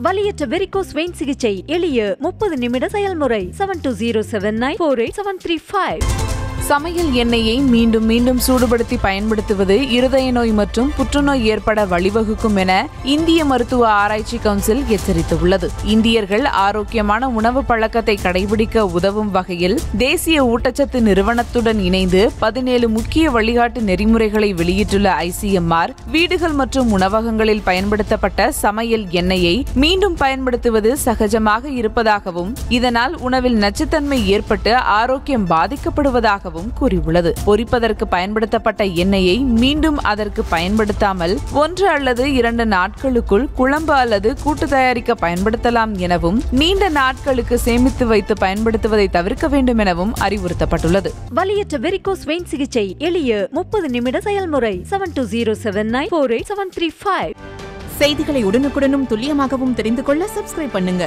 வலியற்ற varicose vein சிகிச்சை எளிய 30 நிமிட செயல்முறை 7209487335. சமையல் எண்ணெயை மீண்டும் மீண்டும் சூடுபடுத்தி பயன்படுத்துவது இருதய நோய் மற்றும் புற்றுநோய் ஏற்பட வழிவகுக்கும் என இந்திய மருத்துவ ஆராய்ச்சி கவுன்சில் எச்சரித்துள்ளது. இந்தியர்கள் ஆரோக்கியமான உணவு பழக்கத்தை கடைபிடிக்க உதவும் வகையில் தேசிய ஊட்டச்சத்து நிறுவனத்துடன் இணைந்து 17 முக்கிய வழிகாட்டு நெறிமுறைகளை வெளியிட்டுள்ள ICMR, வீடுகள் மற்றும் உணவகங்களில் பயன்படுத்தப்பட்ட சமையல் எண்ணெயை மீண்டும் பயன்படுத்துவது சகஜமாக இருப்பதாகவும், இதனால் உணவில் நச்சுத்தன்மை ஏற்பட்டு ஆரோக்கியம் பாதிக்கப்படுவதாகவும் கூறியுள்ளது. பொரிப்பதற்கு பயன்படுத்தப்பட்ட எண்ணெயை மீண்டும் அதற்கு பயன்படுத்தாமல் 1 அல்லது 2 நாட்களுக்குள் குழம்பு அல்லது கூட்டு தயாரிக்க பயன்படுத்தலாம் எனவும், நீண்ட நாட்களுக்கு சேமித்து வைத்து பயன்படுத்துவதை தவிர்க்க வேண்டும் எனவும் அறிவுறுத்தப்பட்டுள்ளது. வலியற்ற வெரிகோஸ் வெயின் சிகிச்சை எளிய 30 நிமிட செயல்முறை 7209487335. செய்திகளை உடனுக்குடனும் துல்லியமாகவும் தெரிந்து கொள்ள சப்ஸ்கிரைப் பண்ணுங்க.